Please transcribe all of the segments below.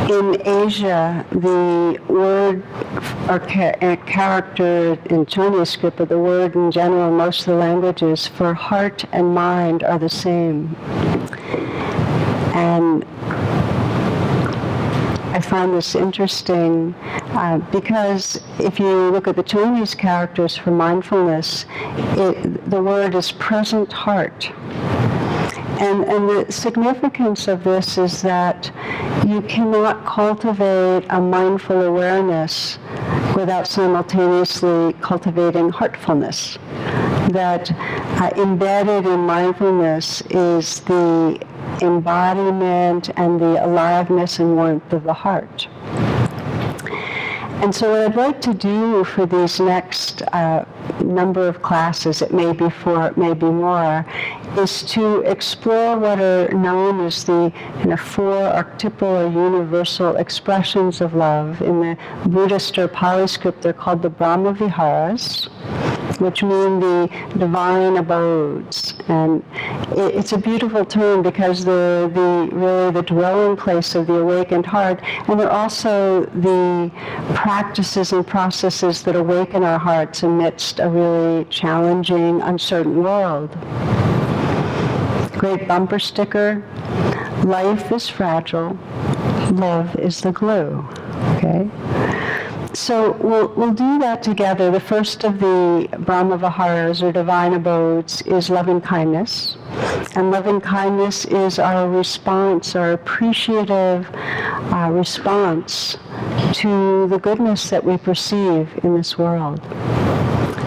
In Asia, the word or character in Chinese script, but the word in general in most of the languages for heart and mind are the same. And I found this interesting because if you look at the Chinese characters for mindfulness, the word is present heart. And the significance of this is that you cannot cultivate a mindful awareness without simultaneously cultivating heartfulness. That embedded in mindfulness is the embodiment and the aliveness and warmth of the heart. And so what I'd like to do for these next number of classes, it may be 4, it may be more, is to explore what are known as the 4 archetypal or universal expressions of love. In the Buddhist or Pali script, they're called the Brahma Viharas, which mean the divine abodes. And it's a beautiful term because they're really the dwelling place of the awakened heart, and they're also the practices and processes that awaken our hearts amidst a really challenging, uncertain world. Great bumper sticker: life is fragile, love is the glue. Okay? So we'll do that together. The first of the Brahma Viharas, or divine abodes, is loving-kindness. And loving-kindness is our response, our appreciative response to the goodness that we perceive in this world.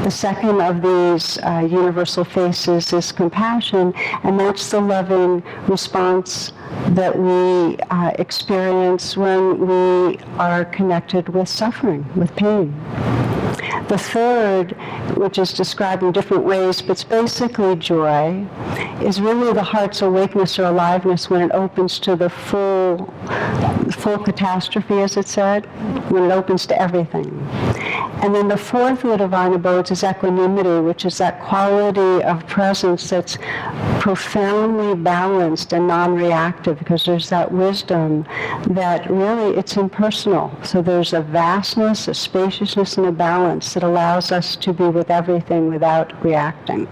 The second of these universal faces is compassion, and that's the loving response that we experience when we are connected with suffering, with pain. The third, which is described in different ways, but it's basically joy, is really the heart's awakeness or aliveness when it opens to the full catastrophe, as it said, when it opens to everything. And then the fourth of the divine abodes is equanimity, which is that quality of presence that's profoundly balanced and non-reactive, because there's that wisdom that really it's impersonal. So there's a vastness, a spaciousness, and a balance that allows us to be with everything without reacting.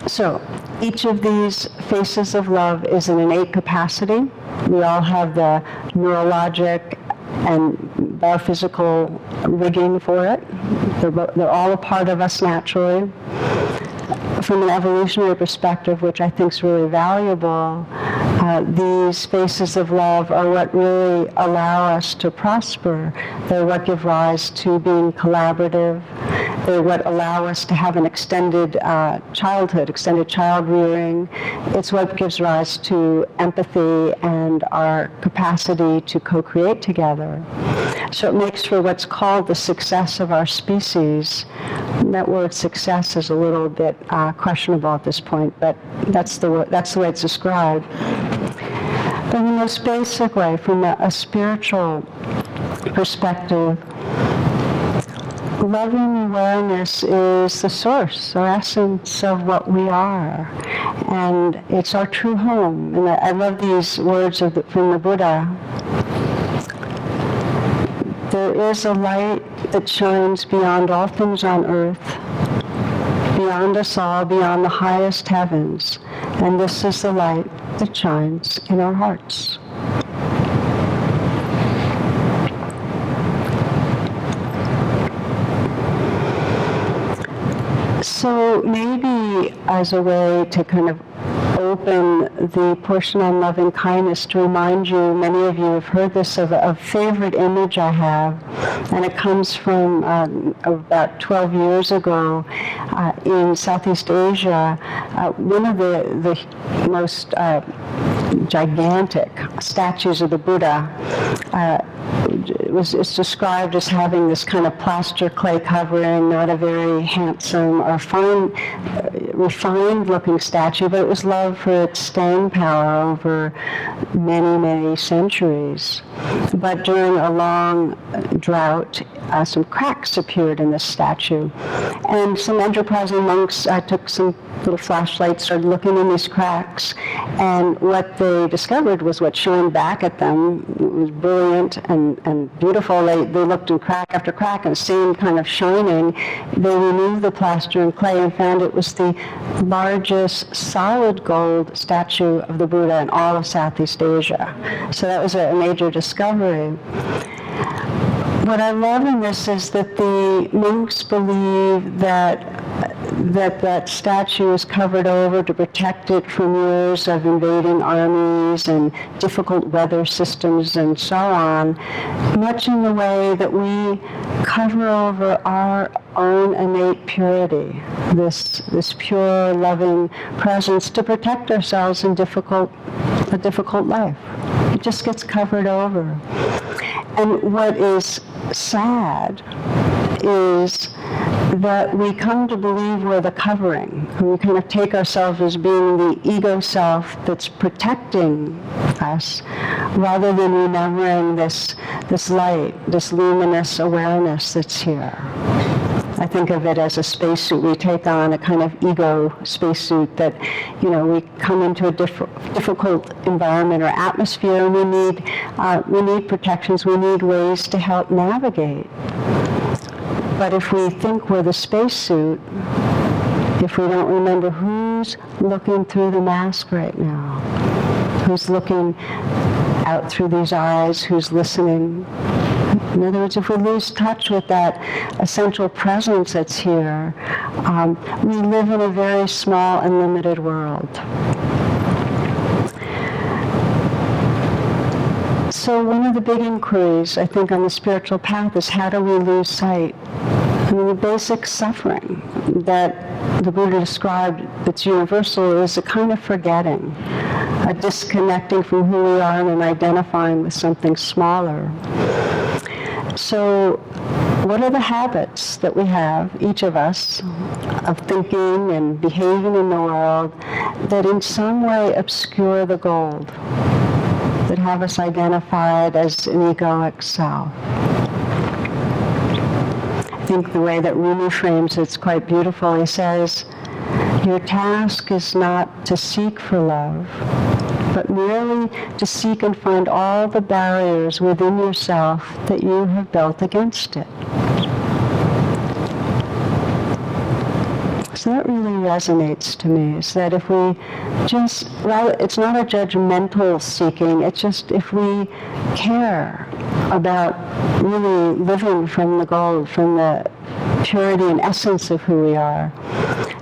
So each of these faces of love is an innate capacity. We all have the neurologic and biophysical rigging for it. They're all a part of us naturally. From an evolutionary perspective, which I think is really valuable, these faces of love are what really allow us to prosper. They're what give rise to being collaborative. They're what allow us to have an extended childhood, extended child rearing. It's what gives rise to empathy and our capacity to co-create together. So it makes for what's called the success of our species. That word success is a little bit questionable at this point, but that's the way it's described. But in the most basic way, from a spiritual perspective, loving awareness is the source or essence of what we are, and it's our true home. And I love these words from the Buddha. There is a light that shines beyond all things on earth, beyond us all, beyond the highest heavens, and this is the light that shines in our hearts. So maybe as a way to kind of open the portion on loving kindness, to remind you, many of you have heard this, of a favorite image I have, and it comes from about 12 years ago in Southeast Asia. One of the most gigantic statues of the Buddha is described as having this kind of plaster clay covering, not a very handsome or fine, refined looking statue, but it was loved for its staying power over many, many centuries. But during a long drought, some cracks appeared in this statue. And some enterprising monks took some little flashlights, started looking in these cracks, and what they discovered was what shone back at them. It was brilliant and beautiful. They looked in crack after crack and same kind of shining. They removed the plaster and clay and found it was the largest solid gold statue of the Buddha in all of Southeast Asia. So that was a major discovery. What I love in this is that the monks believe that statue is covered over to protect it from years of invading armies and difficult weather systems and so on, much in the way that we cover over our own innate purity, this pure, loving presence to protect ourselves in a difficult life. It just gets covered over. And what is sad is that we come to believe we're the covering. We kind of take ourselves as being the ego self that's protecting us, rather than remembering this light, this luminous awareness that's here. I think of it as a spacesuit. We take on a kind of ego spacesuit that, we come into a difficult environment or atmosphere, and we need protections. We need ways to help navigate. But if we think we're the spacesuit, if we don't remember who's looking through the mask right now, who's looking out through these eyes, who's listening. In other words, if we lose touch with that essential presence that's here, we live in a very small and limited world. So one of the big inquiries, I think, on the spiritual path is how do we lose sight? I mean, the basic suffering that the Buddha described that's universal is a kind of forgetting, a disconnecting from who we are and identifying with something smaller. So what are the habits that we have, each of us, of thinking and behaving in the world that in some way obscure the gold, that have us identified as an egoic self? I think the way that Rumi frames it's quite beautiful. He says, your task is not to seek for love, but merely to seek and find all the barriers within yourself that you have built against it. So that really resonates to me, is that if we just, it's not a judgmental seeking, it's just if we care about really living from the gold, from the purity and essence of who we are,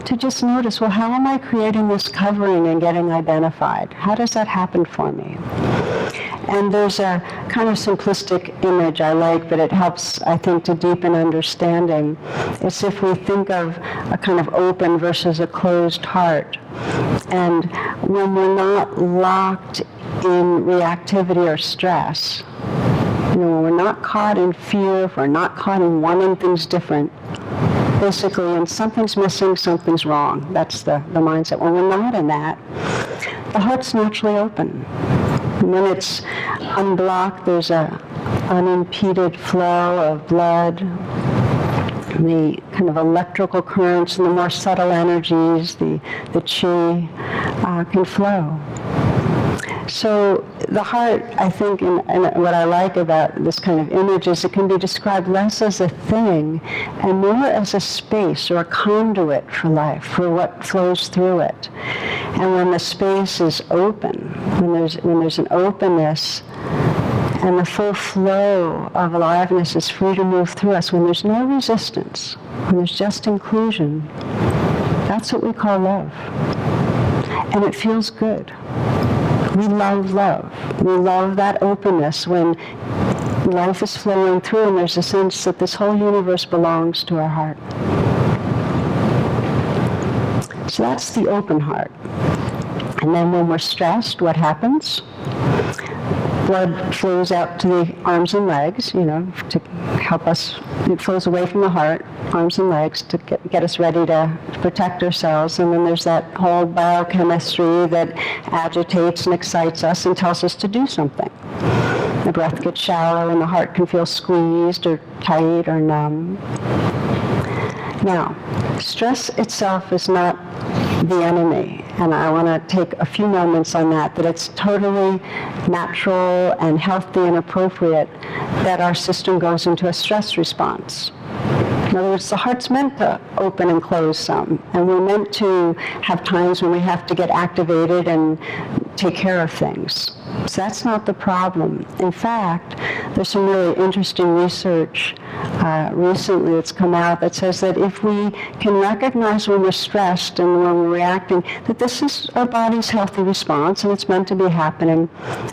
to just notice, well, how am I creating this covering and getting identified? How does that happen for me? And there's a kind of simplistic image I like, but it helps, I think, to deepen understanding. It's if we think of a kind of open versus a closed heart. And when we're not locked in reactivity or stress, when we're not caught in fear, if we're not caught in wanting things different, basically, and something's missing, something's wrong. That's the mindset. When we're not in that, the heart's naturally open. And when it's unblocked, there's a unimpeded flow of blood, the kind of electrical currents and the more subtle energies, the chi, can flow. So the heart, I think, and what I like about this kind of image is it can be described less as a thing and more as a space or a conduit for life, for what flows through it. And when the space is open, when there's an openness and the full flow of aliveness is free to move through us, when there's no resistance, when there's just inclusion, that's what we call love. And it feels good. We love love. We love that openness when life is flowing through and there's a sense that this whole universe belongs to our heart. So that's the open heart. And then when we're stressed, what happens? blood flows out to the arms and legs, to help us. It flows away from the heart, arms and legs, to get us ready to protect ourselves. And then there's that whole biochemistry that agitates and excites us and tells us to do something. The breath gets shallow and the heart can feel squeezed or tight or numb. Now, stress itself is not the enemy, and I want to take a few moments on that it's totally natural and healthy and appropriate that our system goes into a stress response. In other words, the heart's meant to open and close some, and we're meant to have times when we have to get activated and take care of things. So that's not the problem. In fact, there's some really interesting research recently that's come out that says that if we can recognize when we're stressed and when we're reacting, that this is our body's healthy response and it's meant to be happening,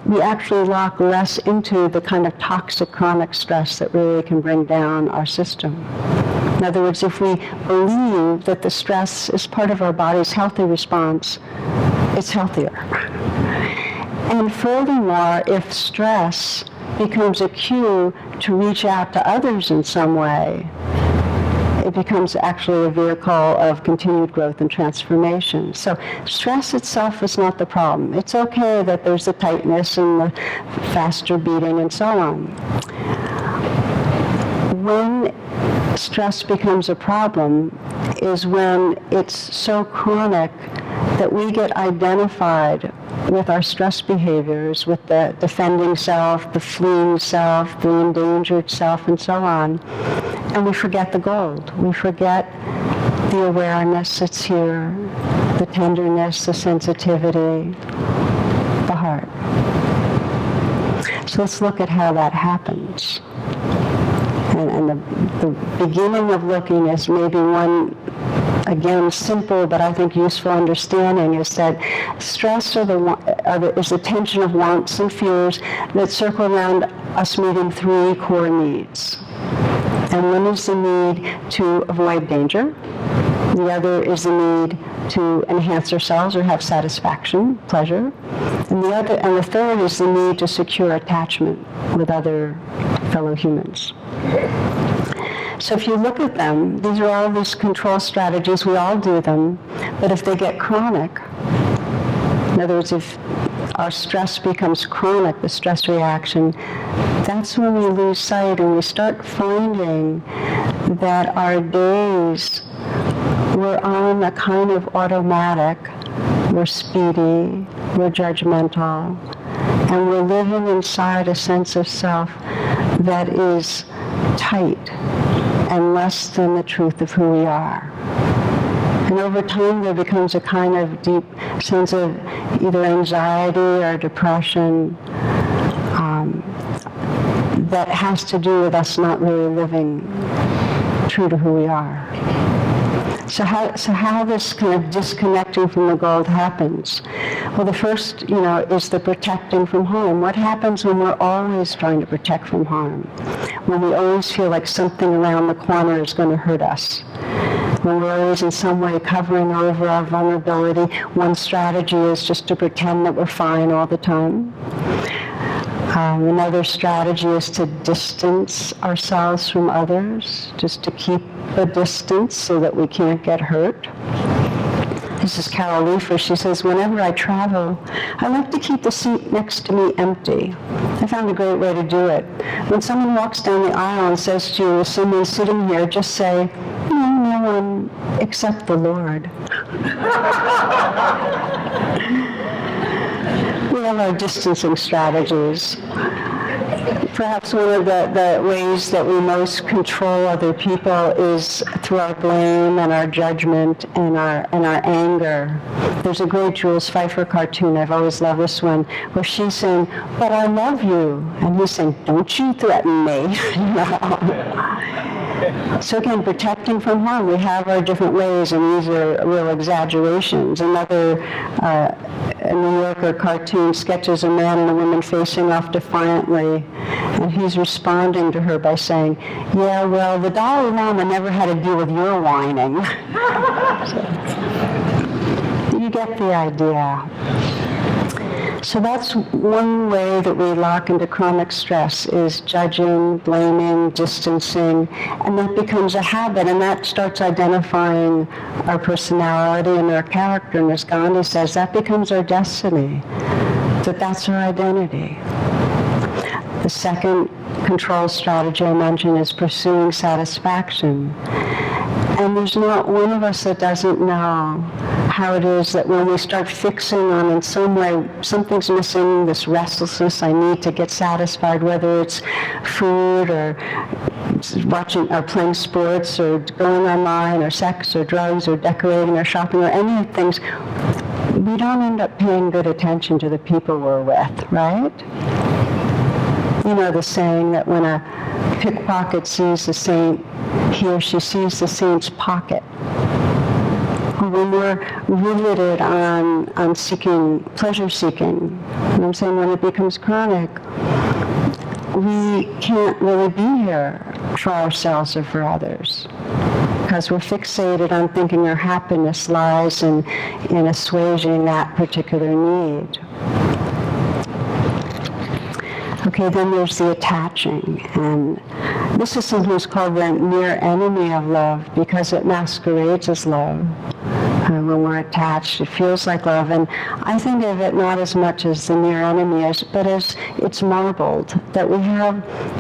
we actually lock less into the kind of toxic chronic stress that really can bring down our system. In other words, if we believe that the stress is part of our body's healthy response, it's healthier. And furthermore, if stress becomes a cue to reach out to others in some way, it becomes actually a vehicle of continued growth and transformation. So stress itself is not the problem. It's okay that there's the tightness and the faster beating and so on. When stress becomes a problem is when it's so chronic that we get identified with our stress behaviors, with the defending self, the fleeing self, the endangered self, and so on, and we forget the gold. We forget the awareness that's here, the tenderness, the sensitivity, the heart. So let's look at how that happens. And the beginning of looking is maybe one, again, simple but I think useful understanding is that stress is the tension of wants and fears that circle around us meeting three core needs. And one is the need to avoid danger. The other is the need to enhance ourselves or have satisfaction, pleasure. And the third is the need to secure attachment with other fellow humans. So if you look at them, these are all these control strategies, we all do them, but if they get chronic, in other words, if our stress becomes chronic, the stress reaction, that's when we lose sight and we start finding that our days we're on a kind of automatic, we're speedy, we're judgmental, and we're living inside a sense of self that is tight and less than the truth of who we are. And over time there becomes a kind of deep sense of either anxiety or depression that has to do with us not really living true to who we are. So how this kind of disconnecting from the gold happens? Well, the first, is the protecting from harm. What happens when we're always trying to protect from harm? When we always feel like something around the corner is going to hurt us? When we're always in some way covering over our vulnerability? One strategy is just to pretend that we're fine all the time. Another strategy is to distance ourselves from others, just to keep a distance so that we can't get hurt. This is Carol Leifer. She says, whenever I travel, I like to keep the seat next to me empty. I found a great way to do it. When someone walks down the aisle and says to you, is someone sitting here, just say, no one except the Lord. We have our distancing strategies. Perhaps one of the ways that we most control other people is through our blame and our judgment and our anger. There's a great Jules Feiffer cartoon, I've always loved this one, where she's saying, but I love you. And he's saying, don't you threaten me. So again, protecting from harm, we have our different ways, and these are real exaggerations. Another a New Yorker cartoon sketches a man and a woman facing off defiantly, and he's responding to her by saying, yeah, well, the Dalai Lama never had to deal with your whining. So, you get the idea. So that's one way that we lock into chronic stress, is judging, blaming, distancing, and that becomes a habit, and that starts identifying our personality and our character. And as Gandhi says, that becomes our destiny, that's our identity. The second control strategy I mentioned is pursuing satisfaction. And there's not one of us that doesn't know how it is that when we start fixing on in some way, something's missing, this restlessness, I need to get satisfied, whether it's food or watching or playing sports or going online or sex or drugs or decorating or shopping or any of the things, we don't end up paying good attention to the people we're with, right? You know the saying that when a pickpocket sees the saint, he or she sees the saint's pocket. Or when we're riveted on seeking, pleasure seeking, and I'm saying when it becomes chronic, we can't really be here for ourselves or for others, because we're fixated on thinking our happiness lies in assuaging that particular need. Okay, then there's the attaching, and this is sometimes called the near enemy of love because it masquerades as love. When we're attached, it feels like love, and I think of it not as much as the near enemy, but as it's marbled, that we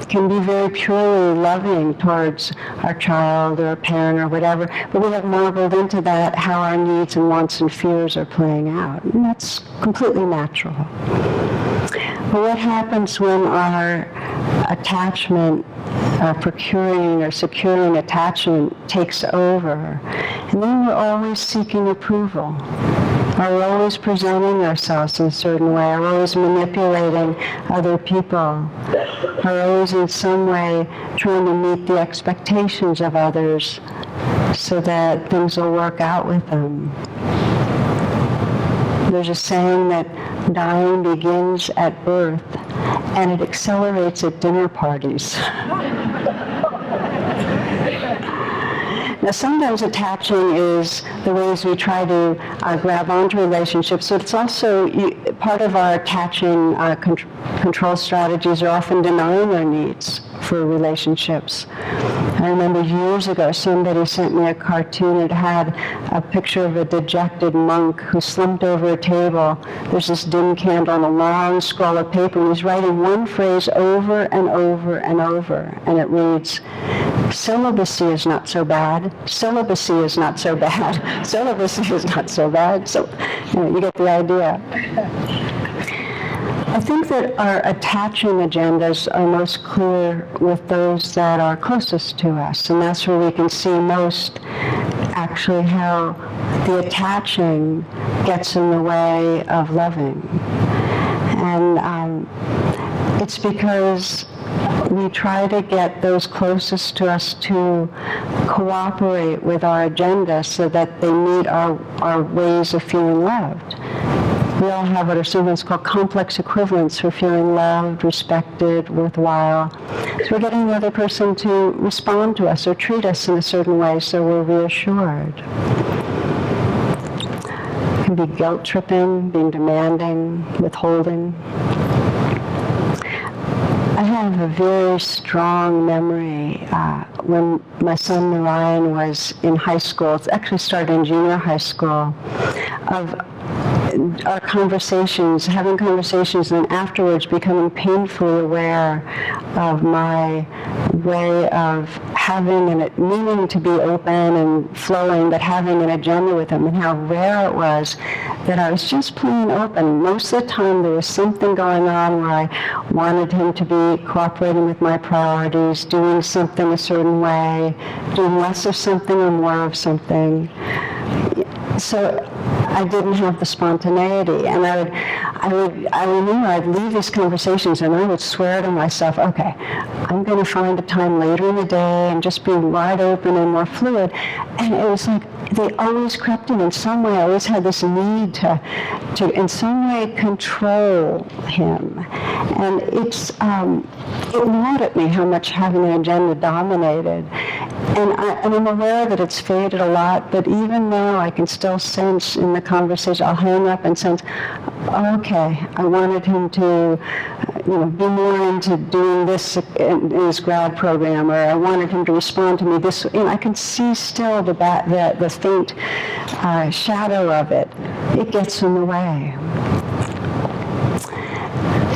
can be very purely loving towards our child or a parent or whatever, but we have marbled into that how our needs and wants and fears are playing out, and that's completely natural. But what happens when our attachment, procuring or securing attachment takes over? And then we're always seeking approval. Or we're always presenting ourselves in a certain way. Or we're always manipulating other people. Or always in some way trying to meet the expectations of others so that things will work out with them. There's a saying that dying begins at birth, and it accelerates at dinner parties. Now, sometimes attaching is the ways we try to grab onto relationships, but it's also part of our attaching control strategies are often denying our needs for relationships. I remember years ago somebody sent me a cartoon. It had a picture of a dejected monk who slumped over a table. There's this dim candle on a long scroll of paper, and he's writing one phrase over and over and over, and it reads, "Celibacy is not so bad. Celibacy is not so bad. Celibacy is not so bad." So, you get the idea. I think that our attaching agendas are most clear with those that are closest to us, and that's where we can see most actually how the attaching gets in the way of loving. And it's because we try to get those closest to us to cooperate with our agenda so that they meet our ways of feeling loved. We all have what are sometimes called complex equivalents for feeling loved, respected, worthwhile. So we're getting the other person to respond to us or treat us in a certain way so we're reassured. It can be guilt-tripping, being demanding, withholding. I have a very strong memory when my son Narayan was in high school. It actually started in junior high school, of our conversations, having conversations, and afterwards becoming painfully aware of my way of having and needing to be open and flowing, but having an agenda with him, and how rare it was that I was just plain open. Most of the time there was something going on where I wanted him to be cooperating with my priorities, doing something a certain way, doing less of something or more of something. So I didn't have the spontaneity, and I remember I'd leave these conversations and I would swear to myself, okay, I'm going to find a time later in the day and just be wide open and more fluid. And it was like they always crept in some way. I always had this need to in some way control him. And it gnawed at me how much having an agenda dominated. And I'm aware that it's faded a lot, but even now I can still sense in the conversation, I'll hang up and sense, okay, I wanted him to be more into doing this in his grad program, or I wanted him to respond to me this. I can see still the faint shadow of it. It gets in the way.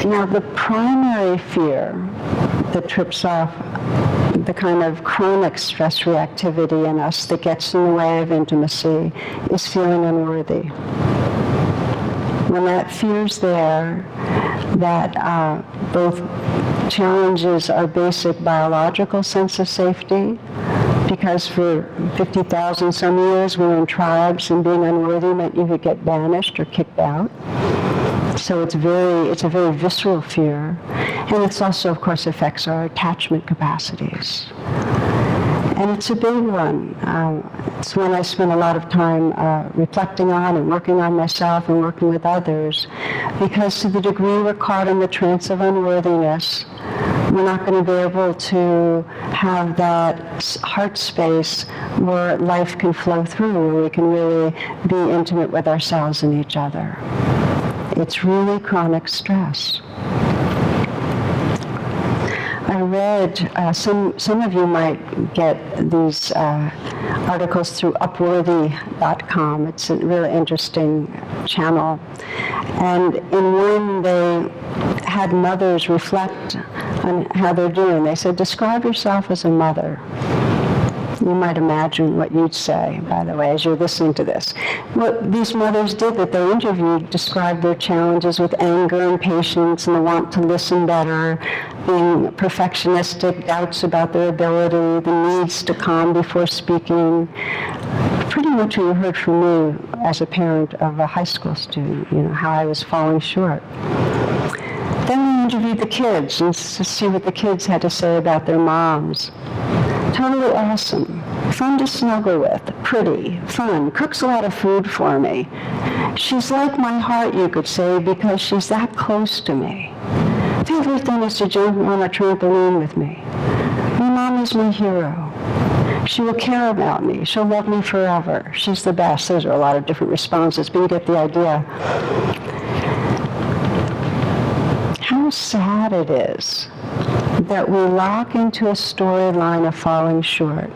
Now, the primary fear that trips off the kind of chronic stress reactivity in us that gets in the way of intimacy is feeling unworthy. When that fear's there, that both challenges our basic biological sense of safety, because for 50,000 some years we were in tribes, and being unworthy meant you could get banished or kicked out. So it's a very visceral fear, and it's also, of course, affects our attachment capacities. And it's a big one. It's one I spend a lot of time reflecting on and working on myself and working with others, because to the degree we're caught in the trance of unworthiness, we're not going to be able to have that heart space where life can flow through, where we can really be intimate with ourselves and each other. It's really chronic stress. I read, some of you might get these articles through upworthy.com. It's a really interesting channel. And in one, they had mothers reflect on how they're doing. They said, describe yourself as a mother. You might imagine what you'd say, by the way, as you're listening to this. What these mothers did that they interviewed described their challenges with anger, impatience, and the want to listen better, being perfectionistic, doubts about their ability, the needs to calm before speaking. Pretty much what you heard from me as a parent of a high school student, how I was falling short. Then we interviewed the kids and to see what the kids had to say about their moms. Totally awesome, fun to snuggle with, pretty, fun, cooks a lot of food for me. She's like my heart, you could say, because she's that close to me. Favorite thing is to jump on a trampoline with me. My mom is my hero. She will care about me. She'll love me forever. She's the best. Those are a lot of different responses, but you get the idea. How sad it is that we lock into a storyline of falling short.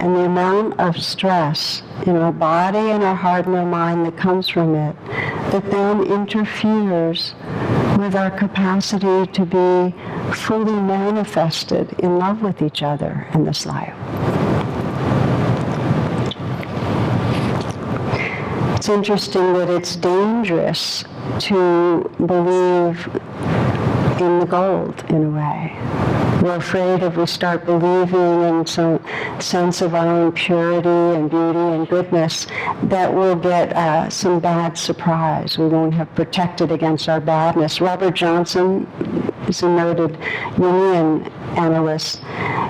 And the amount of stress in our body and our heart and our mind that comes from it, that then interferes with our capacity to be fully manifested in love with each other in this life. It's interesting that it's dangerous to believe in the gold, in a way. We're afraid if we start believing in some sense of our own purity and beauty and goodness, that we'll get some bad surprise. We won't have protected against our badness. Robert Johnson is a noted Jungian analyst.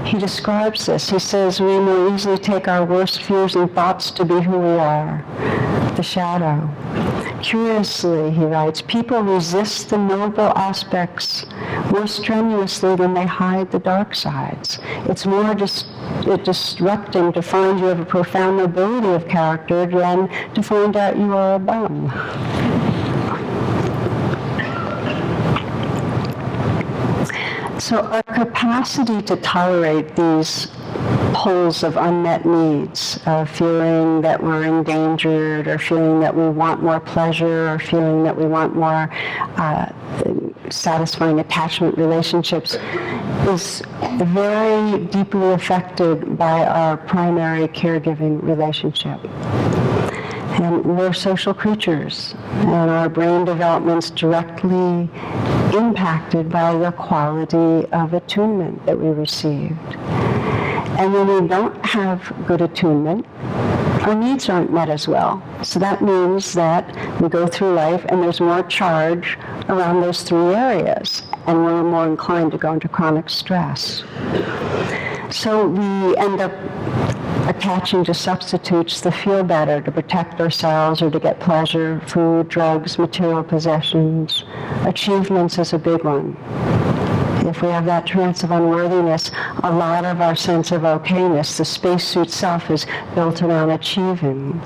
He describes this. He says, we more easily take our worst fears and thoughts to be who we are, the shadow. Curiously, he writes, people resist the noble aspects more strenuously than they hide the dark sides. It's more disrupting to find you have a profound nobility of character than to find out you are a bum. So our capacity to tolerate these poles of unmet needs, feeling that we're endangered, or feeling that we want more pleasure, or feeling that we want more satisfying attachment relationships, is very deeply affected by our primary caregiving relationship. And we're social creatures, and our brain development's directly impacted by the quality of attunement that we received. And when we don't have good attunement, our needs aren't met as well. So that means that we go through life and there's more charge around those three areas, and we're more inclined to go into chronic stress. So we end up attaching to substitutes to feel better, to protect ourselves or to get pleasure, food, drugs, material possessions. Achievements is a big one. if we have that trance of unworthiness, a lot of our sense of okayness, the spacesuit self, is built around achieving.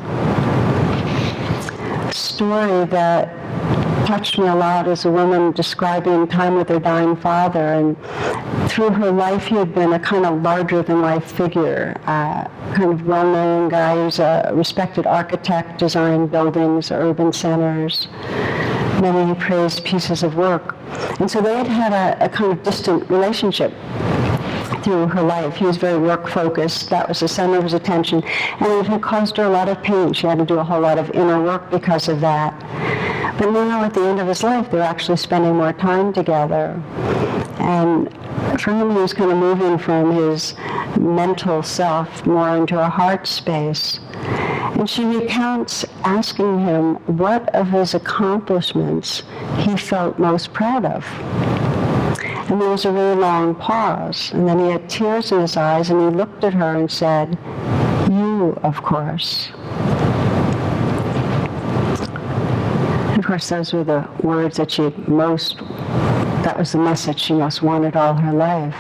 A story that touched me a lot is a woman describing time with her dying father, and through her life he had been a kind of larger-than-life figure, kind of well-known guy. He was a respected architect, designed buildings, urban centers, many praised pieces of work. And so they had had a kind of distant relationship through her life. He was very work-focused. That was the center of his attention. And it had caused her a lot of pain. She had to do a whole lot of inner work because of that. But now at the end of his life, they're actually spending more time together. And for him, he was kind of moving from his mental self more into a heart space. And she recounts asking him what of his accomplishments he felt most proud of. And there was a really long pause, and then he had tears in his eyes, and he looked at her and said, "You, of course." Of course, those were the words that that was the message she most wanted all her life.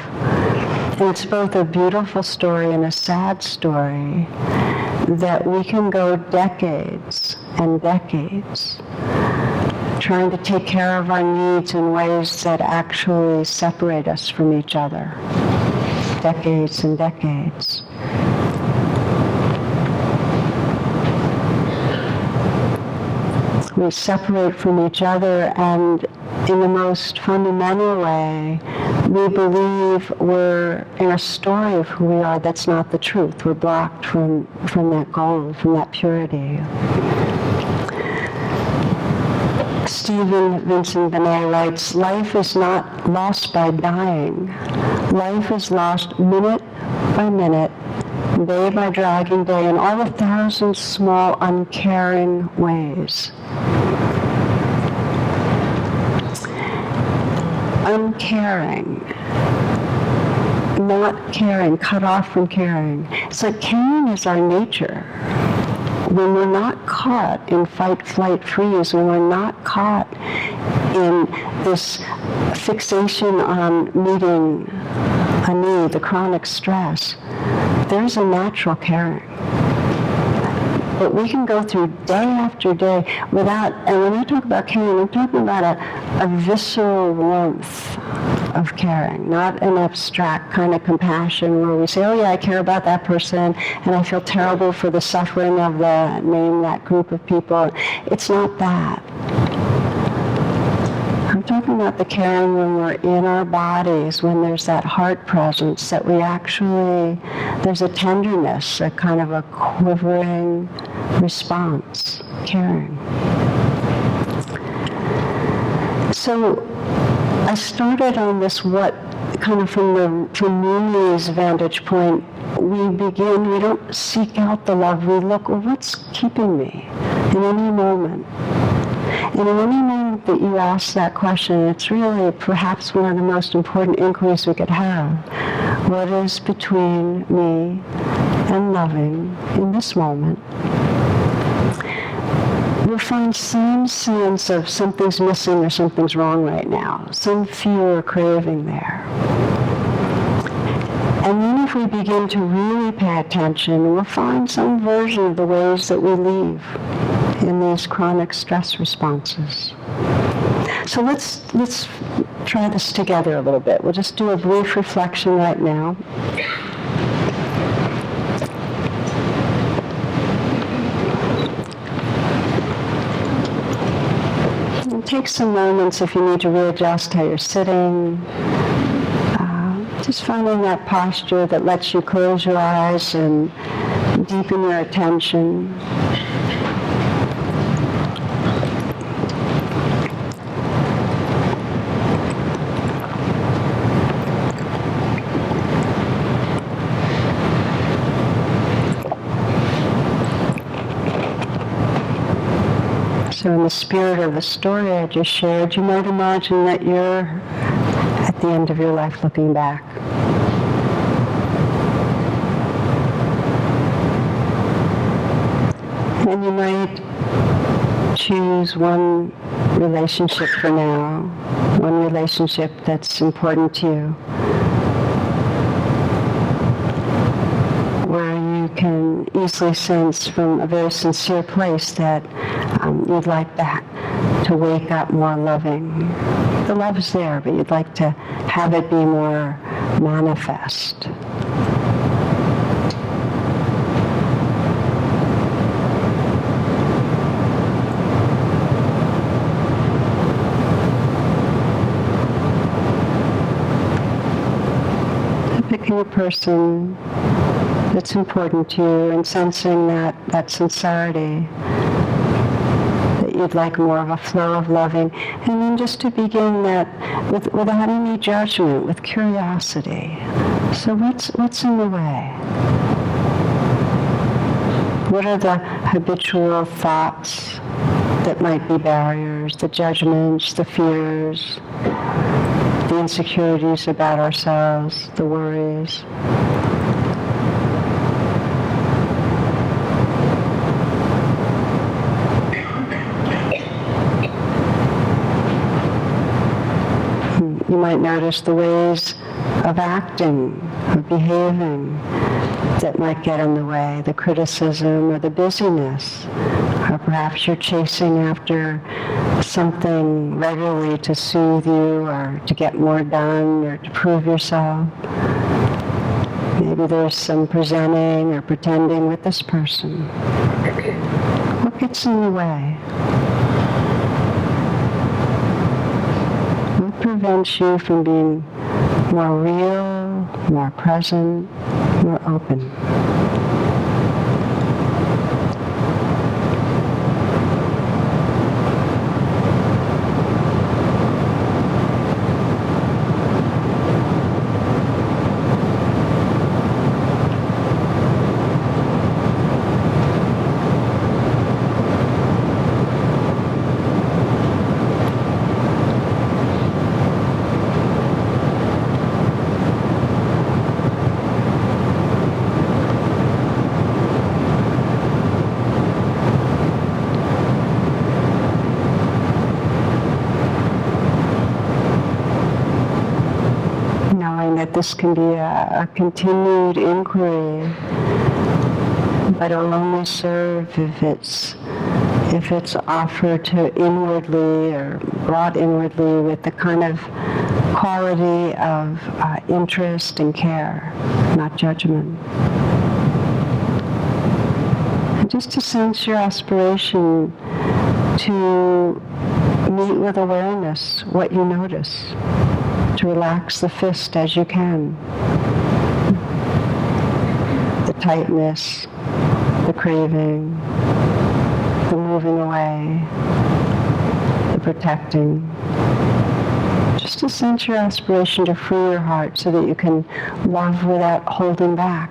And it's both a beautiful story and a sad story, that we can go decades and decades trying to take care of our needs in ways that actually separate us from each other. Decades and decades. We separate from each other, and in the most fundamental way, we believe we're in a story of who we are that's not the truth. We're blocked from that goal, from that purity. Stephen Vincent Benet writes, "Life is not lost by dying. Life is lost minute by minute, day by dragging day, in all 1,000 small, uncaring ways." Uncaring, not caring, cut off from caring. It's like caring is our nature. When we're not caught in fight, flight, freeze, when we're not caught in this fixation on meeting a need, the chronic stress, there's a natural caring. But we can go through day after day without, and when I talk about caring, I'm talking about a visceral warmth of caring, not an abstract kind of compassion where we say, oh yeah, I care about that person and I feel terrible for the suffering of that group of people. It's not that. I'm talking about the caring when we're in our bodies, when there's that heart presence, that we actually, there's a tenderness, a kind of a quivering response, caring. So I started on this kind of from Rumi's vantage point, we don't seek out the love, we look, well, what's keeping me in any moment? And in any moment that you ask that question, it's really perhaps one of the most important inquiries we could have. What is between me and loving in this moment? We'll find some sense of something's missing or something's wrong right now, some fear or craving there. And then if we begin to really pay attention, we'll find some version of the ways that we leave in these chronic stress responses. So let's try this together a little bit. We'll just do a brief reflection right now. And take some moments if you need to readjust how you're sitting. Just finding that posture that lets you close your eyes and deepen your attention. So in the spirit of the story I just shared, you might imagine that you're at the end of your life looking back. And you might choose one relationship for now, one relationship that's important to you, where you can easily sense from a very sincere place that you'd like to wake up more loving. The love is there, but you'd like to have it be more manifest. Picking a person that's important to you and sensing that sincerity, that you'd like more of a flow of loving, and then just to begin that without any judgment, with curiosity. So what's in the way? What are the habitual thoughts that might be barriers, the judgments, the fears, the insecurities about ourselves, the worries? You might notice the ways of acting, of behaving that might get in the way, the criticism or the busyness. Or perhaps you're chasing after something regularly to soothe you or to get more done or to prove yourself. Maybe there's some presenting or pretending with this person. What gets in the way? What prevents you from being more real, more present, more open? That this can be a continued inquiry, but it'll only serve if it's offered to inwardly or brought inwardly with the kind of quality of interest and care, not judgment. And just to sense your aspiration to meet with awareness what you notice. To relax the fist as you can. The tightness, the craving, the moving away, the protecting. Just to sense your aspiration to free your heart so that you can love without holding back.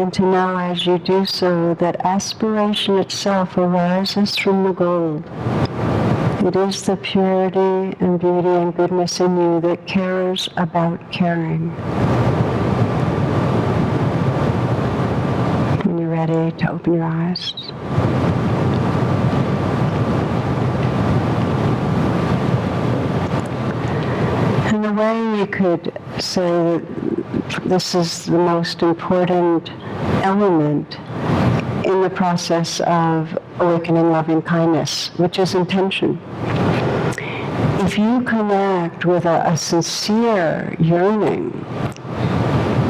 And to know as you do so that aspiration itself arises from the gold. It is the purity and beauty and goodness in you that cares about caring. When you're ready to open your eyes. In a way, we could say that this is the most important element in the process of awakening loving kindness, which is intention. If you connect with a sincere yearning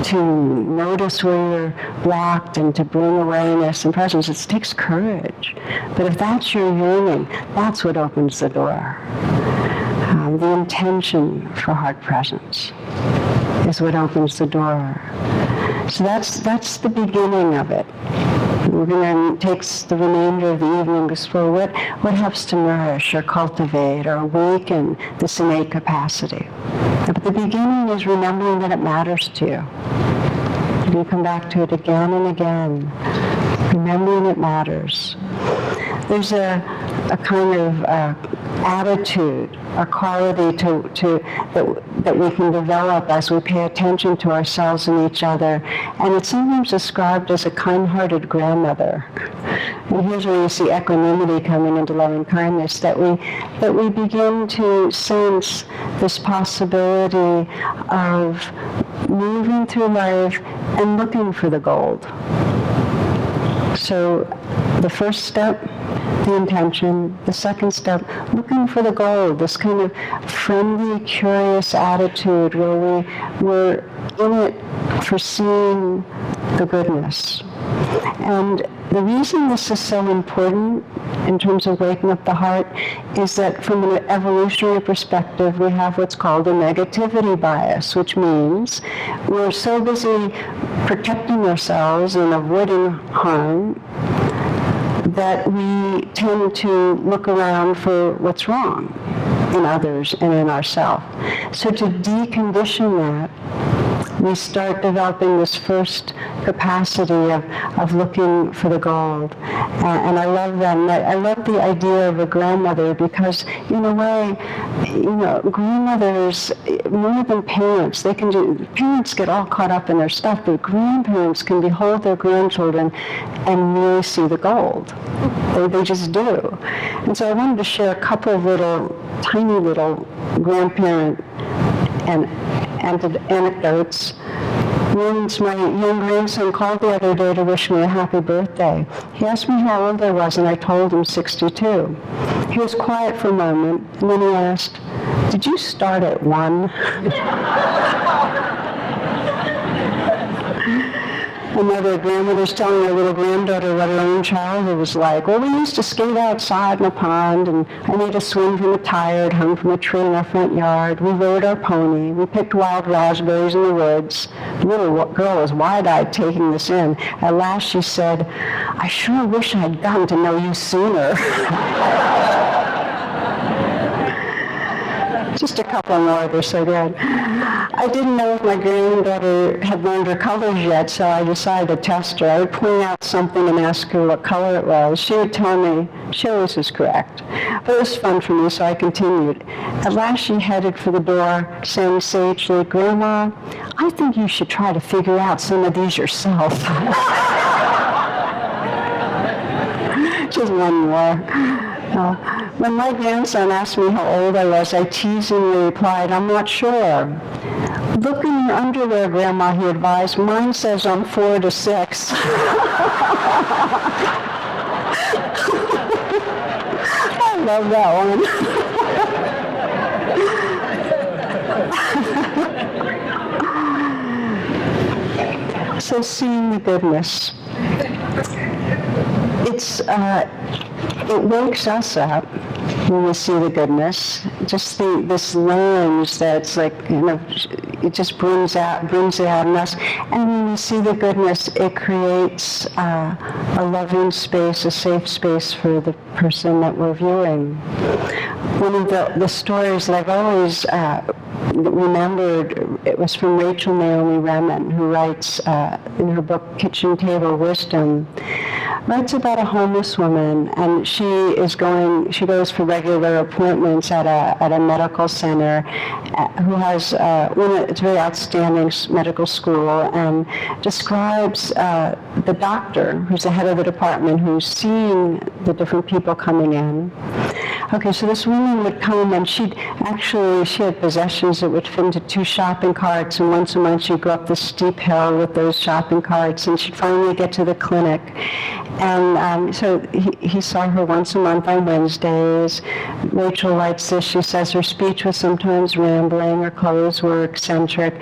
to notice where you're blocked and to bring awareness and presence, it takes courage. But if that's your yearning, that's what opens the door. The intention for heart presence is what opens the door. So that's the beginning of it. We're going to take the remainder of the evening to explore what helps to nourish or cultivate or awaken this innate capacity. But the beginning is remembering that it matters to you. You come back to it again and again, remembering it matters. There's a kind of attitude, a quality that we can develop as we pay attention to ourselves and each other. And it's sometimes described as a kind-hearted grandmother. And here's where you see equanimity coming into loving kindness, that we begin to sense this possibility of moving through life and looking for the gold. So the first step, the intention. The second step, looking for the gold, this kind of friendly, curious attitude where we're in it for seeing the goodness. And the reason this is so important in terms of waking up the heart is that from an evolutionary perspective, we have what's called a negativity bias, which means we're so busy protecting ourselves and avoiding harm that we tend to look around for what's wrong in others and in ourselves. So to decondition that, we start developing this first capacity of looking for the gold. And I love that. And I love the idea of a grandmother because, in a way, grandmothers, more than parents, parents get all caught up in their stuff, but grandparents can behold their grandchildren and really see the gold. They just do. And so I wanted to share a couple of tiny little grandparent anecdotes. Once my young grandson called the other day to wish me a happy birthday. He asked me how old I was, and I told him 62. He was quiet for a moment, and then he asked, "Did you start at 1?" Another grandmother's telling her little granddaughter what her own childhood was like. "Well, we used to skate outside in a pond, and I made a swing from a tire that hung from a tree in our front yard. We rode our pony. We picked wild raspberries in the woods." The little girl was wide-eyed taking this in. At last she said, "I sure wish I'd gotten to know you sooner." Just a couple more, they're so good. I didn't know if my granddaughter had learned her colors yet, so I decided to test her. I would point out something and ask her what color it was. She would tell me she always was correct. But it was fun for me, so I continued. At last she headed for the door, saying sagely, "Grandma, I think you should try to figure out some of these yourself." Just one more. When my grandson asked me how old I was, I teasingly replied, "I'm not sure." "Look in your underwear, Grandma," he advised. "Mine says I'm 4 to 6. I love that one. So seeing the goodness. It wakes us up when we see the goodness. Just this lens that's like, it just brings it out in us. And when we see the goodness, it creates a loving space, a safe space for the person that we're viewing. One of the stories that I've always remembered, it was from Rachel Naomi Remen, who writes in her book Kitchen Table Wisdom, writes about a homeless woman, and she goes for regular appointments at a medical center, who has it's a very outstanding medical school, and describes the doctor, who's the head of the department, who's seeing the different people coming in. Okay, so this woman would come, and she had possessions that would fit into 2 shopping carts, and once a month she'd go up the steep hill with those shopping carts, and she'd finally get to the clinic. And so he saw her once a month on Wednesdays. Rachel writes this. She says her speech was sometimes rambling, her clothes were eccentric.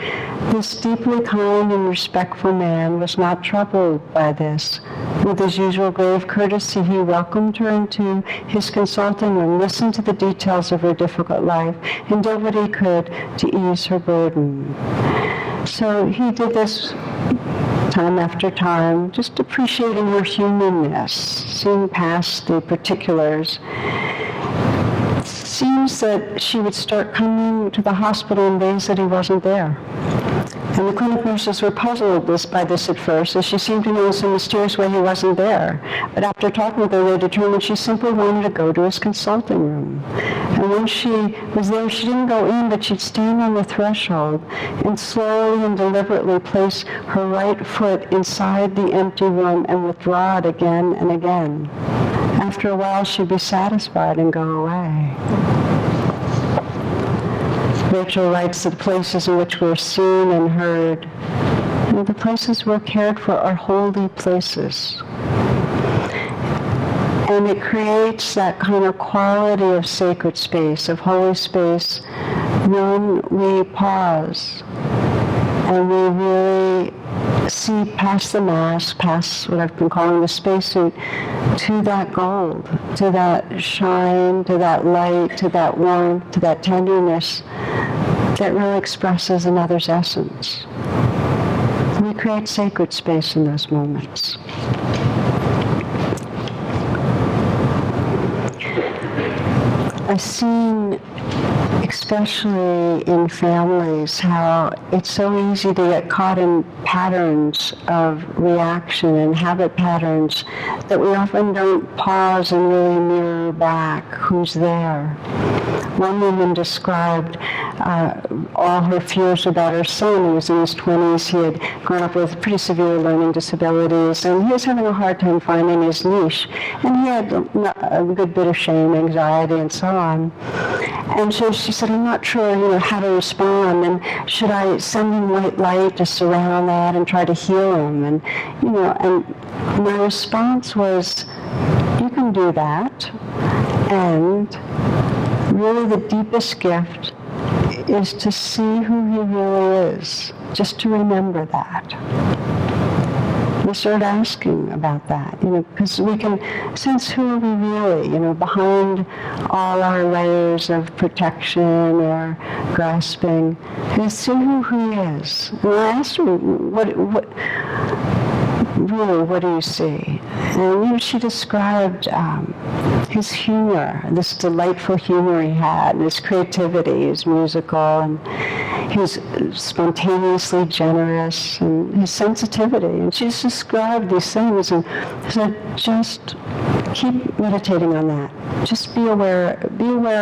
This deeply kind and respectful man was not troubled by this. With his usual grave courtesy, he welcomed her into his consulting room, listened to the details of her difficult life, and did what he could to ease her burden. So he did this time after time, just appreciating her humanness, seeing past the particulars. It seems that she would start coming to the hospital on days that he wasn't there. And the clinic nurses were puzzled by this at first, as she seemed to know in some mysterious way he wasn't there. But after talking with her, they determined she simply wanted to go to his consulting room. And when she was there, she didn't go in, but she'd stand on the threshold and slowly and deliberately place her right foot inside the empty room and withdraw it again and again. After a while, she'd be satisfied and go away. Rachel writes that the places in which we're seen and heard, the places we're cared for, are holy places. And it creates that kind of quality of sacred space, of holy space, when we pause and we really see past the mask, past what I've been calling the spacesuit, to that gold, to that shine, to that light, to that warmth, to that tenderness that really expresses another's essence. We create sacred space in those moments. I've seen, especially in families, how it's so easy to get caught in patterns of reaction and habit patterns that we often don't pause and really mirror back who's there. One woman described all her fears about her son. He was in his 20s. He had grown up with pretty severe learning disabilities, and he was having a hard time finding his niche. And he had a good bit of shame, anxiety, and so on. And so she said, I'm not sure, how to respond, and should I send him white light to surround that and try to heal him? And, and my response was, you can do that, and really the deepest gift is to see who he really is, just to remember that. We start asking about that, because we can sense who are we really, behind all our layers of protection or grasping, and see who he is. And I asked her, what do you see? And she described his humor, this delightful humor he had, and his creativity, his musical, and he was spontaneously generous, and his sensitivity. And she just described these things and said, just keep meditating on that. Just be aware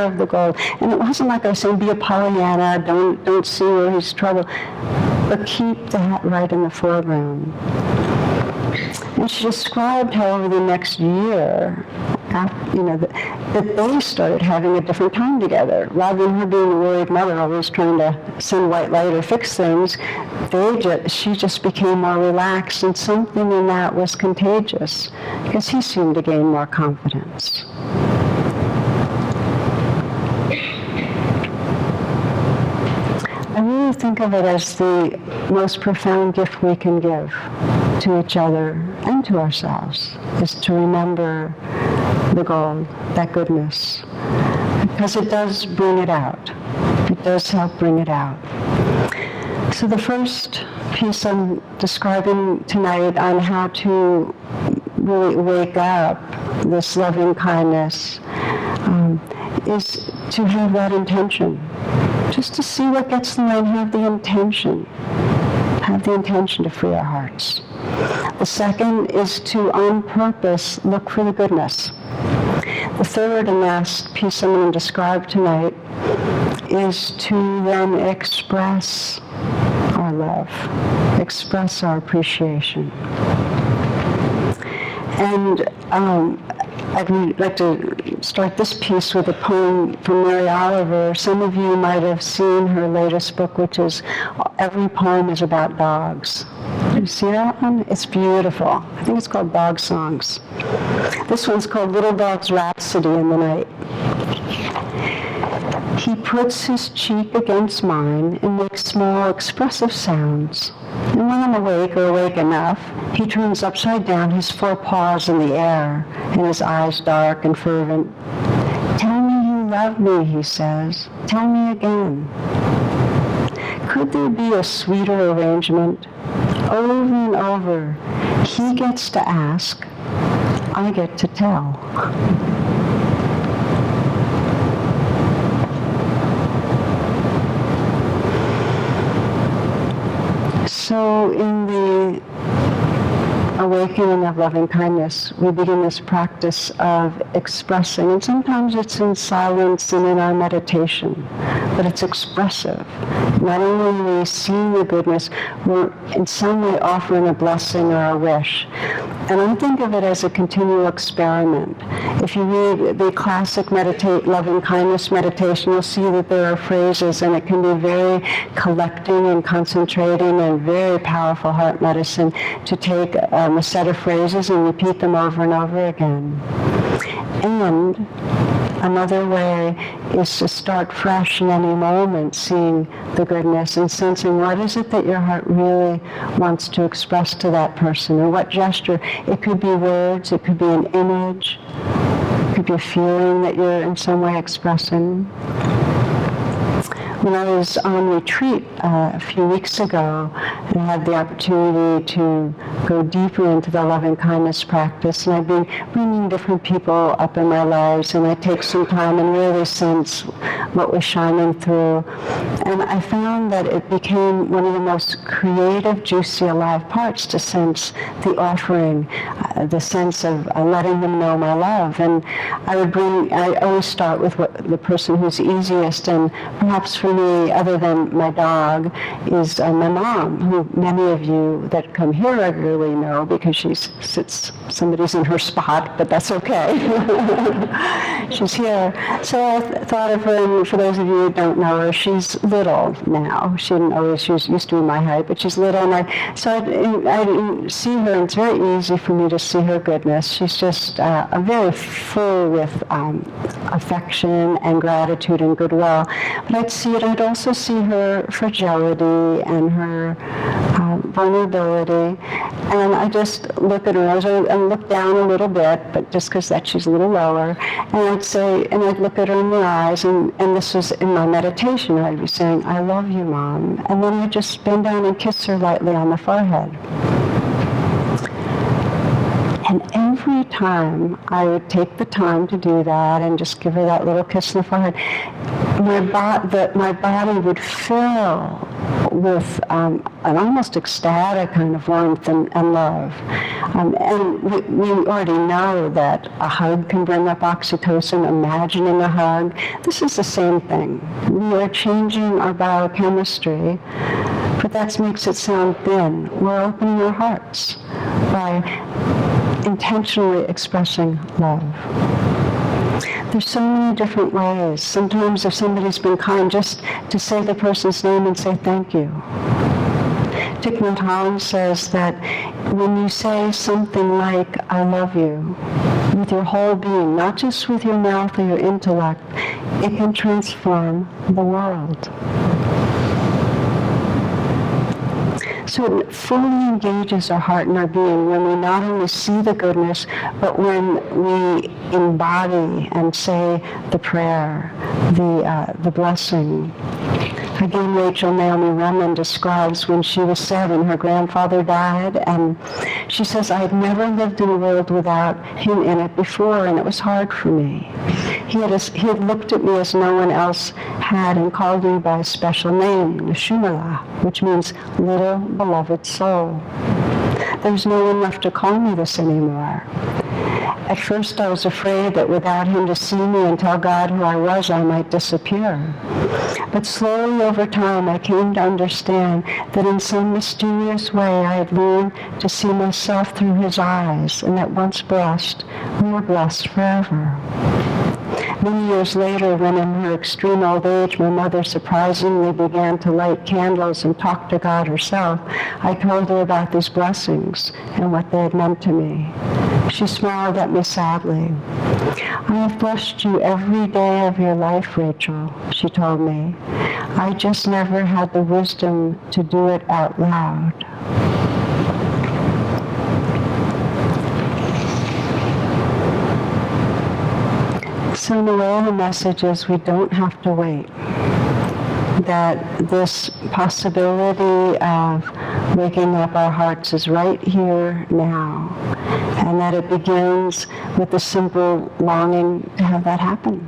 of the goal. And it wasn't like I was saying, be a Pollyanna, don't see where he's trouble, but keep that right in the foreground. And she described how over the next year, that they started having a different time together. Rather than her being a worried mother, always trying to send white light or fix things, she just became more relaxed, and something in that was contagious, because he seemed to gain more confidence. I really think of it as the most profound gift we can give to each other and to ourselves, is to remember the gold, that goodness, because it does bring it out. It does help bring it out. So the first piece I'm describing tonight on how to really wake up this loving kindness is to have that intention. Just to see what gets in the way and have the intention. Have the intention to free our hearts. The second is to, on purpose, look for the goodness. The third and last piece I'm going to describe tonight is to then express our love, express our appreciation. And I'd like to start this piece with a poem from Mary Oliver. Some of you might have seen her latest book, which is Every Poem is About Dogs. Did you see that one? It's beautiful. I think it's called Dog Songs. This one's called Little Dog's Rhapsody in the Night. He puts his cheek against mine and makes small expressive sounds. And when I'm awake or awake enough, he turns upside down, his forepaws in the air, and his eyes dark and fervent. Tell me you love me, he says. Tell me again. Could there be a sweeter arrangement? Over and over, he gets to ask, I get to tell. So in the awakening of loving kindness, we begin this practice of expressing, and sometimes it's in silence and in our meditation, but it's expressive. Not only are we seeing the goodness, we're in some way offering a blessing or a wish. And I think of it as a continual experiment. If you read the classic loving kindness meditation, you'll see that there are phrases, and it can be very collecting and concentrating and very powerful heart medicine to take a set of phrases and repeat them over and over again. And another way is to start fresh in any moment, seeing the goodness and sensing what is it that your heart really wants to express to that person, or what gesture. It could be words, it could be an image, it could be a feeling that you're in some way expressing. When I was on retreat a few weeks ago, and I had the opportunity to go deeper into the loving kindness practice, and I've been bringing different people up in my lives, and I take some time and really sense what was shining through. And I found that it became one of the most creative, juicy, alive parts to sense the offering, the sense of letting them know my love. And I always start with the person who's easiest, and perhaps for me, other than my dog, is my mom, who many of you that come here regularly know, because somebody's in her spot, but that's okay. She's here. So I thought of her, and for those of you who don't know her, she's little now. She used to be my height, but she's little, and I see her, and it's very easy for me to see her goodness. She's just very full with affection and gratitude and goodwill. But I'd also see her fragility and her vulnerability, and I just look at her, and look down a little bit, but just because she's a little lower, and I'd look at her in the eyes, and this was in my meditation, I'd be saying, "I love you, Mom," and then I'd just bend down and kiss her lightly on the forehead. And every time I would take the time to do that and just give her that little kiss in the forehead, my body would fill with an almost ecstatic kind of warmth and love. And we already know that a hug can bring up oxytocin, imagining a hug. This is the same thing. We are changing our biochemistry, but that makes it sound thin. We're opening our hearts by intentionally expressing love. There's so many different ways. Sometimes if somebody's been kind, just to say the person's name and say thank you. Thich Nhat Hanh says that when you say something like, "I love you," with your whole being, not just with your mouth or your intellect, it can transform the world. So it fully engages our heart and our being when we not only see the goodness, but when we embody and say the prayer, the blessing. Again, Rachel Naomi Remen describes when she was 7, her grandfather died, and she says, "I had never lived in a world without him in it before, and it was hard for me. He had looked at me as no one else had and called me by a special name, Neshumala, which means little beloved soul. There's no one left to call me this anymore. At first I was afraid that without him to see me and tell God who I was, I might disappear. But slowly over time, I came to understand that in some mysterious way I had learned to see myself through his eyes, and that once blessed, we were blessed forever." Many years later, when in her extreme old age, my mother surprisingly began to light candles and talk to God herself, I told her about these blessings and what they had meant to me. She smiled at me sadly. "I have blessed you every day of your life, Rachel," she told me. "I just never had the wisdom to do it out loud." So in a way, the message is we don't have to wait. That this possibility of waking up our hearts is right here now, and that it begins with the simple longing to have that happen.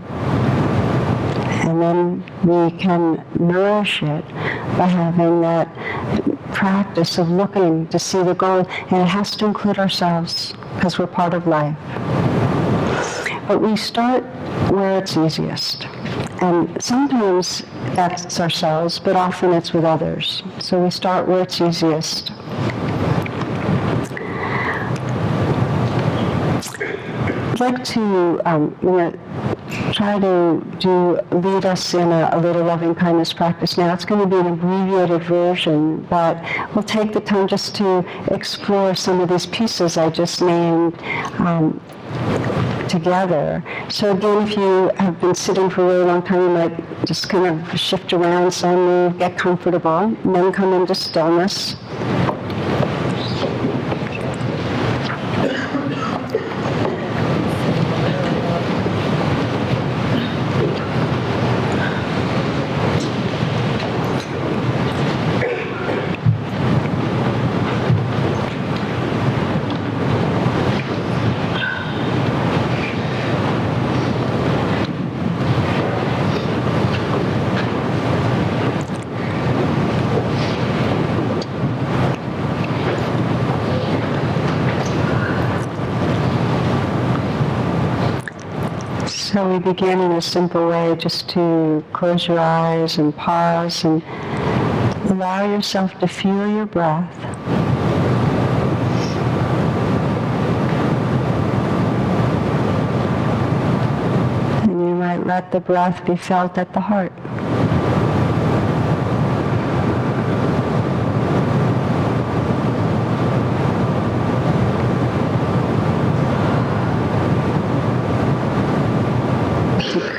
And then we can nourish it by having that practice of looking to see the goal, and it has to include ourselves because we're part of life. But we start where it's easiest. And sometimes that's ourselves, but often it's with others. So we start where it's easiest. I'd like to try to lead us in a little loving kindness practice now. It's going to be an abbreviated version, but we'll take the time just to explore some of these pieces I just named together. So again, if you have been sitting for a really long time, you might just kind of shift around, some move, get comfortable, and then come into stillness. So we begin in a simple way, just to close your eyes and pause and allow yourself to feel your breath. And you might let the breath be felt at the heart.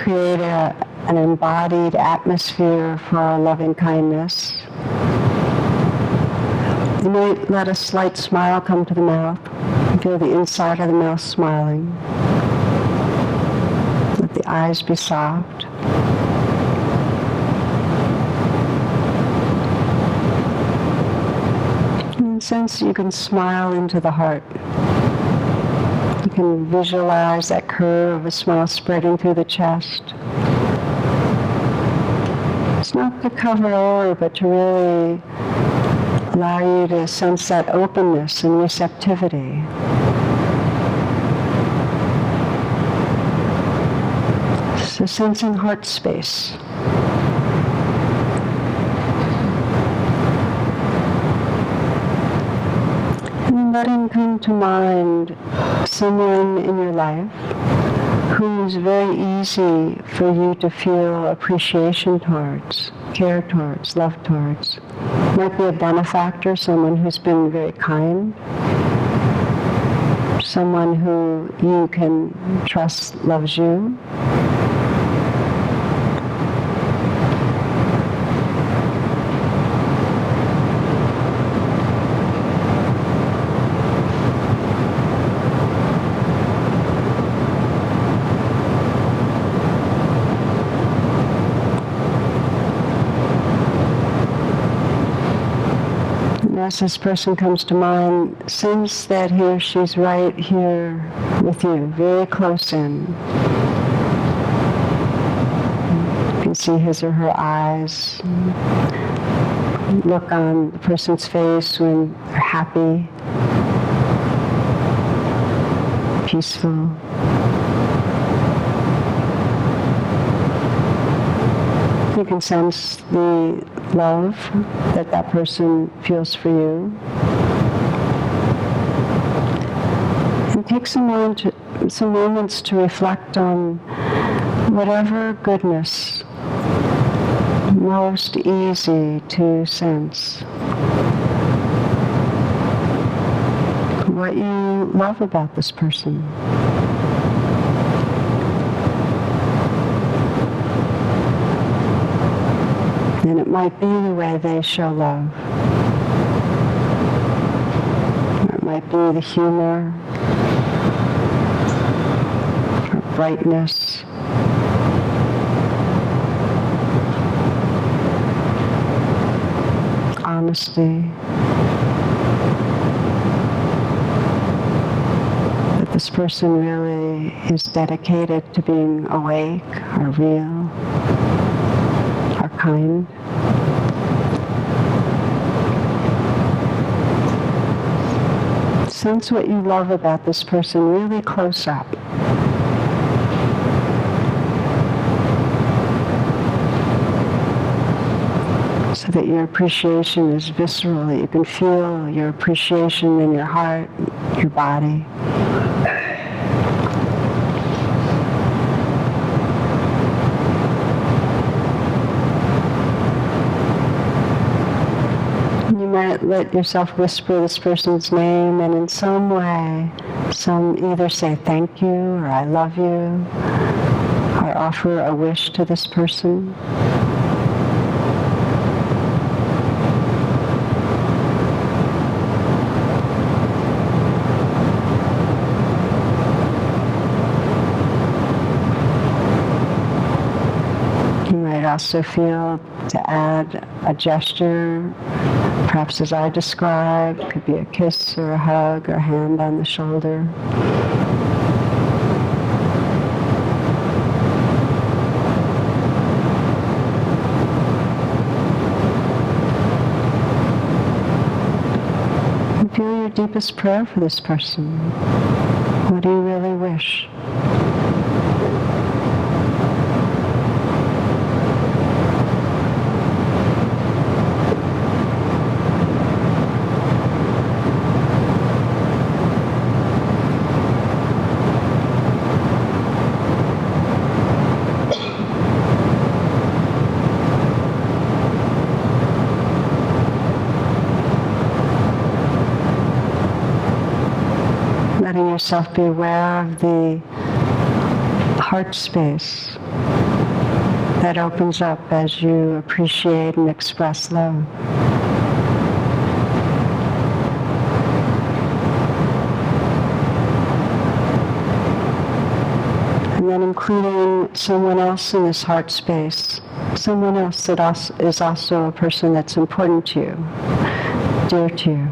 Create an embodied atmosphere for our loving kindness. You might let a slight smile come to the mouth. Feel the inside of the mouth smiling. Let the eyes be soft. And sense you can smile into the heart. You can visualize that curve of a smile spreading through the chest. It's not to cover over, but to really allow you to sense that openness and receptivity. So sensing heart space. And letting come to mind someone in your life who's very easy for you to feel appreciation towards, care towards, love towards. Might be a benefactor, someone who's been very kind, someone who you can trust loves you. As this person comes to mind, sense that he or she's right here with you, very close in. You can see his or her eyes. Look on the person's face when they're happy, peaceful. You can sense the love that that person feels for you. And take some moments to reflect on whatever goodness most easy to sense. What you love about this person. And it might be the way they show love. Or it might be the humor, or brightness, honesty. That this person really is dedicated to being awake, or real, or kind. sense what you love about this person really close up. So that your appreciation is visceral, that you can feel your appreciation in your heart, your body. You might let yourself whisper this person's name and in some way, either say thank you or I love you, or offer a wish to this person. Also feel to add a gesture, perhaps as I described. It could be a kiss or a hug or a hand on the shoulder. And feel your deepest prayer for this person. What do you really wish? Letting yourself be aware of the heart space that opens up as you appreciate and express love. And then including someone else in this heart space, someone else that is also a person that's important to you, dear to you.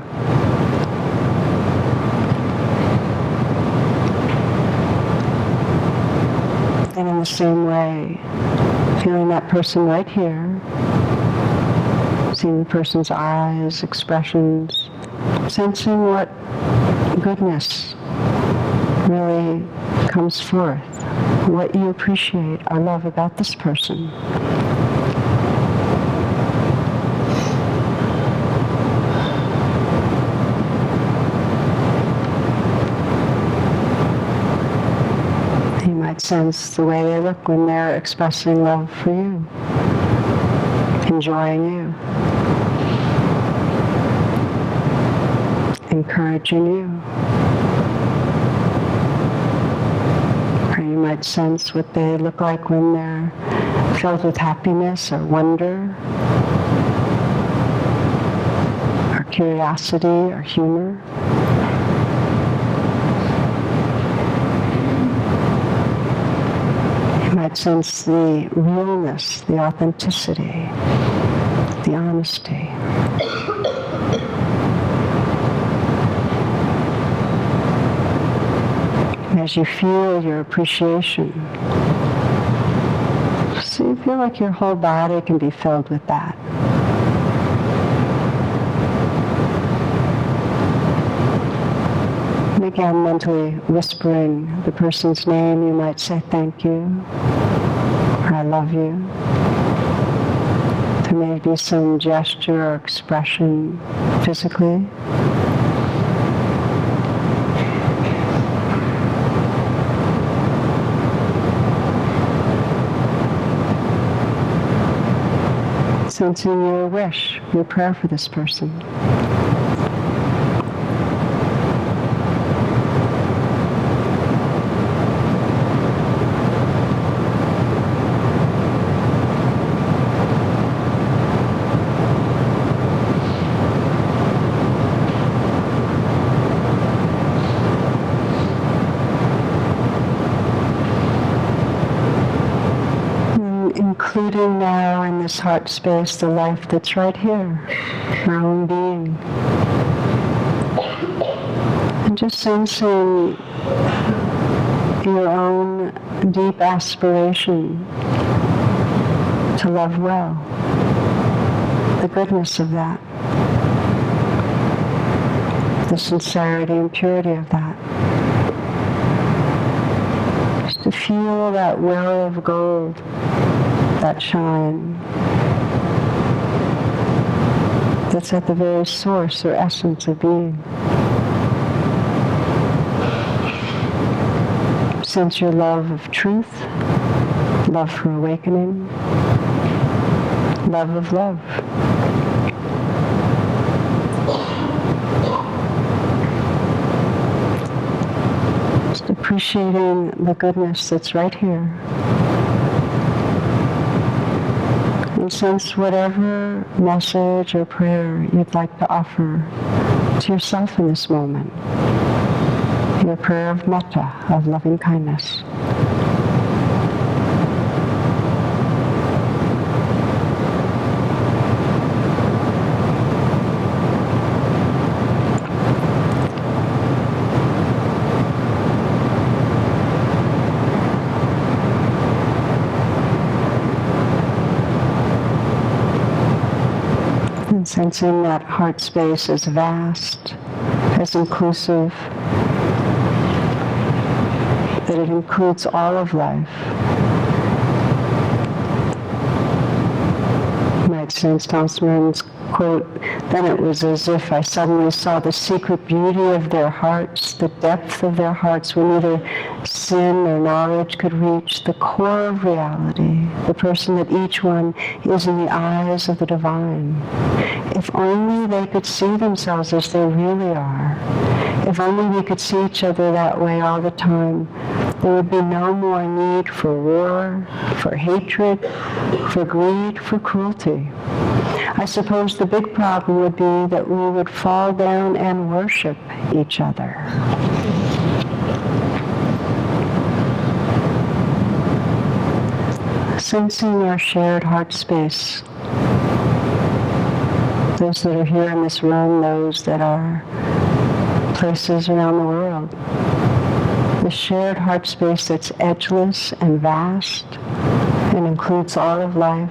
And in the same way, feeling that person right here, seeing the person's eyes, expressions, sensing what goodness really comes forth, what you appreciate or love about this person. Sense the way they look when they're expressing love for you, enjoying you, encouraging you. Or you might sense what they look like when they're filled with happiness or wonder, or curiosity or humor. Might sense the realness, the authenticity, the honesty. As you feel your appreciation, so you feel like your whole body can be filled with that. And again, mentally whispering the person's name, you might say thank you, or I love you. There may be some gesture or expression physically. Sensing your wish, your prayer for this person. Including now in this heart space the life that's right here, our own being. And just sensing your own deep aspiration to love well, the goodness of that. the sincerity and purity of that. Just to feel that well of gold, that shine, that's at the very source or essence of being. Sense your love of truth, love for awakening, love of love. Just appreciating the goodness that's right here. And sense whatever message or prayer you'd like to offer to yourself in this moment. Your prayer of metta, of loving kindness. And sensing that heart space is vast, as inclusive, that it includes all of life. You might sense Thomas Merton's quote, "Then it was as if I suddenly saw the secret beauty of their hearts, the depth of their hearts, where neither sin or knowledge could reach, the core of reality, the person that each one is in the eyes of the divine. If only they could see themselves as they really are. If only we could see each other that way all the time, there would be no more need for war, for hatred, for greed, for cruelty. I suppose the big problem would be that we would fall down and worship each other." Sensing our shared heart space, those that are here in this room, those that are places around the world, the shared heart space that's edgeless and vast and includes all of life,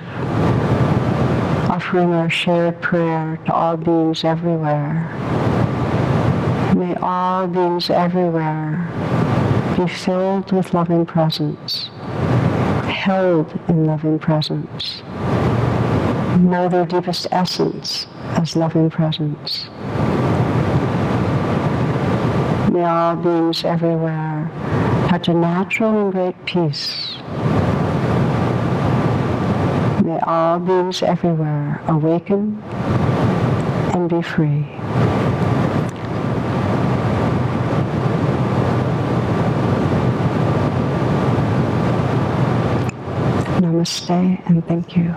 offering our shared prayer to all beings everywhere. May all beings everywhere be filled with loving presence, held in loving presence, know their deepest essence as loving presence. May all beings everywhere touch a natural and great peace. May all beings everywhere awaken and be free. Namaste and thank you.